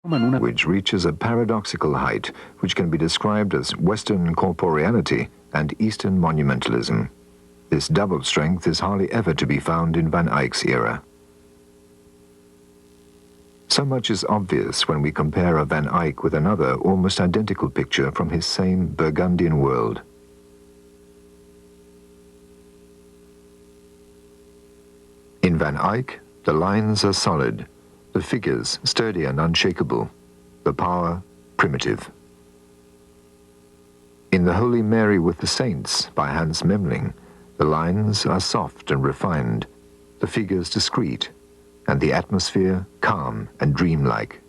which reaches a paradoxical height which can be described as Western corporeality and Eastern monumentalism. This double strength is hardly ever to be found in Van Eyck's era. So much is obvious when we compare a Van Eyck with another almost identical picture from his same Burgundian world. In Van Eyck, the lines are solid, the figures sturdy and unshakable, the power primitive. In the Holy Mary with the Saints by Hans Memling, the lines are soft and refined, the figures discreet, and the atmosphere calm and dreamlike.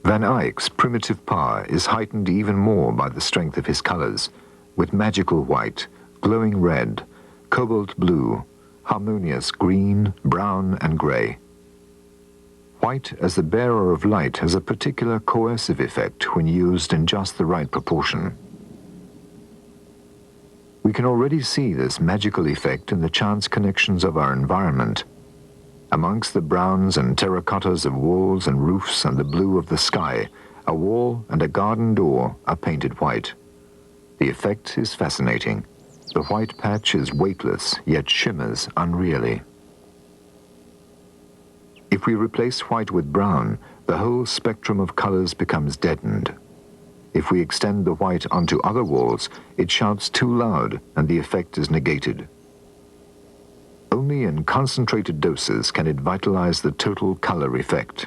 Van Eyck's primitive power is heightened even more by the strength of his colors, with magical white, glowing red, cobalt blue, harmonious green, brown, and gray. White, as the bearer of light, has a particular coercive effect when used in just the right proportion. We can already see this magical effect in the chance connections of our environment. Amongst the browns and terracottas of walls and roofs and the blue of the sky, a wall and a garden door are painted white. The effect is fascinating. The white patch is weightless, yet shimmers unreally. If we replace white with brown, the whole spectrum of colors becomes deadened. If we extend the white onto other walls, it shouts too loud and the effect is negated. Only in concentrated doses can it vitalize the total color effect.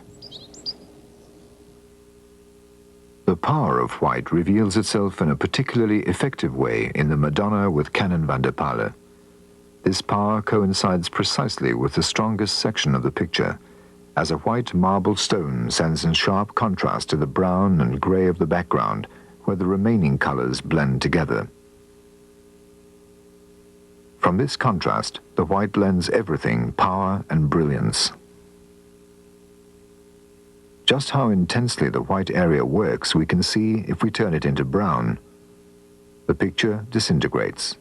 The power of white reveals itself in a particularly effective way in the Madonna with Canon van der Paele. This power coincides precisely with the strongest section of the picture, as a white marble stone stands in sharp contrast to the brown and gray of the background, where the remaining colors blend together. From this contrast, the white lends everything power and brilliance. Just how intensely the white area works we can see if we turn it into brown. The picture disintegrates.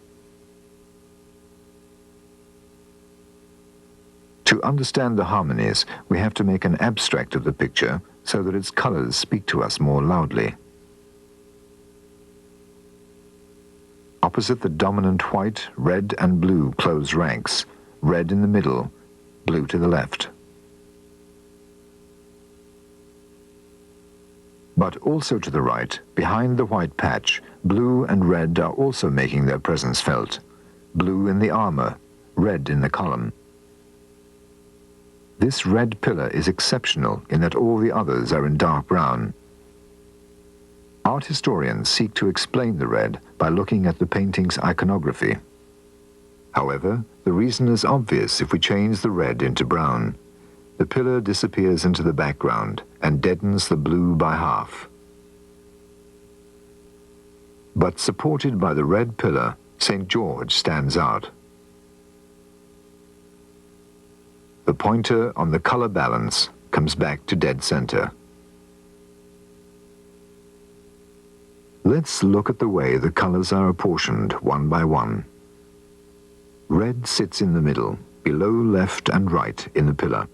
To understand the harmonies, we have to make an abstract of the picture so that its colors speak to us more loudly. Opposite the dominant white, red and blue close ranks, red in the middle, blue to the left. But also to the right, behind the white patch, blue and red are also making their presence felt. Blue in the armor, red in the column. This red pillar is exceptional in that all the others are in dark brown. Art historians seek to explain the red by looking at the painting's iconography. However, the reason is obvious if we change the red into brown. The pillar disappears into the background and deadens the blue by half. But supported by the red pillar, St. George stands out. The pointer on the color balance comes back to dead center. Let's look at the way the colors are apportioned one by one. Red sits in the middle, below left and right in the pillar.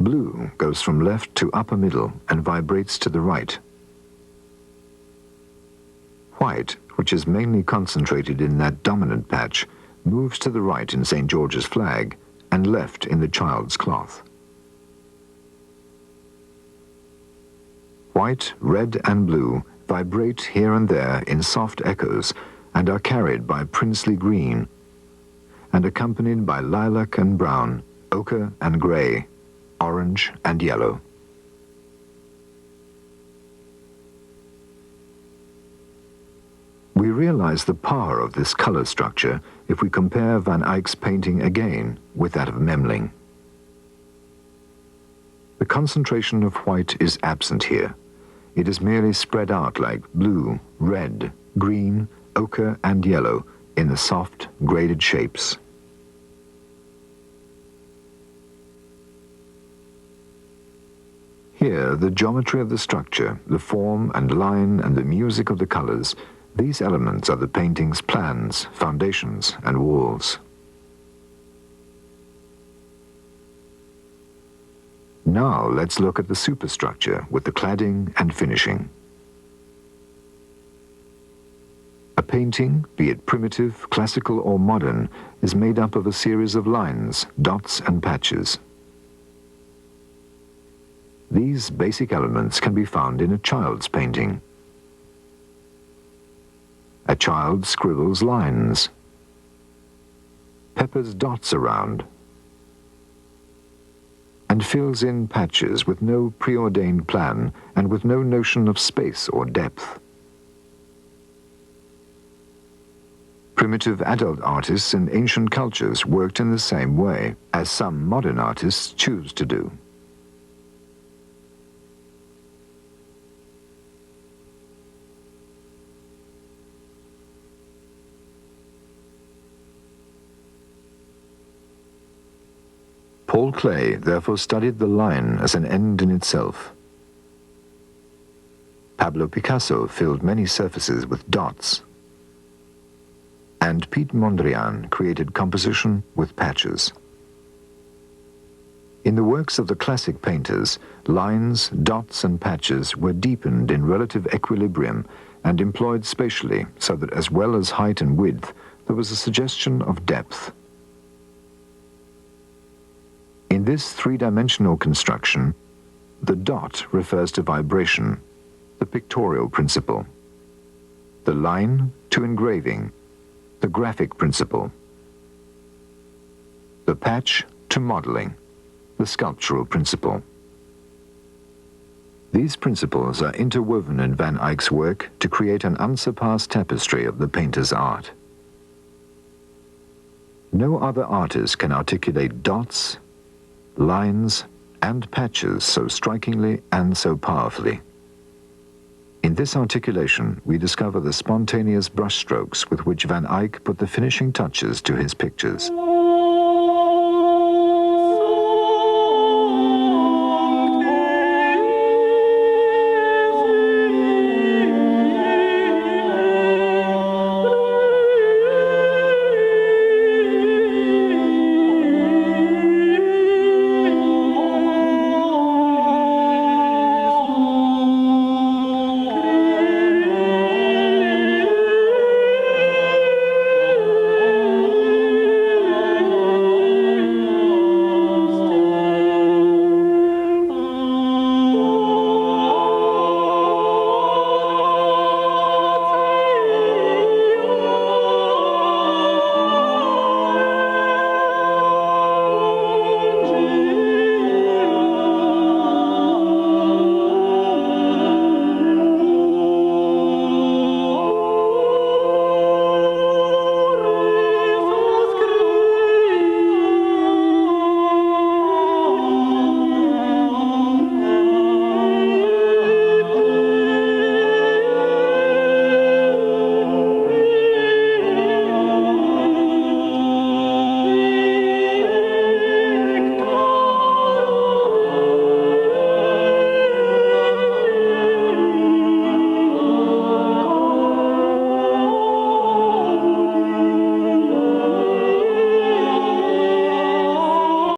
Blue goes from left to upper middle and vibrates to the right. White, which is mainly concentrated in that dominant patch, moves to the right in St. George's flag and left in the child's cloth. White, red and blue vibrate here and there in soft echoes and are carried by princely green and accompanied by lilac and brown, ochre and gray, orange and yellow. We realize the power of this color structure if we compare Van Eyck's painting again with that of Memling. The concentration of white is absent here. It is merely spread out like blue, red, green, ochre and yellow in the soft, graded shapes. Here, the geometry of the structure, the form and line and the music of the colors These elements are the painting's plans, foundations, and walls. Now let's look at the superstructure with the cladding and finishing. A painting, be it primitive, classical, or modern, is made up of a series of lines, dots, and patches. These basic elements can be found in a child's painting. A child scribbles lines, peppers dots around, and fills in patches with no preordained plan and with no notion of space or depth. Primitive adult artists in ancient cultures worked in the same way, as some modern artists choose to do. Paul Klee therefore studied the line as an end in itself. Pablo Picasso filled many surfaces with dots, and Piet Mondrian created composition with patches. In the works of the classic painters, lines, dots, and patches were deepened in relative equilibrium and employed spatially so that as well as height and width, there was a suggestion of depth. In this three-dimensional construction, the dot refers to vibration, the pictorial principle, the line to engraving, the graphic principle, the patch to modeling, the sculptural principle. These principles are interwoven in Van Eyck's work to create an unsurpassed tapestry of the painter's art. No other artist can articulate dots, lines, and patches so strikingly and so powerfully. In this articulation, we discover the spontaneous brushstrokes with which Van Eyck put the finishing touches to his pictures.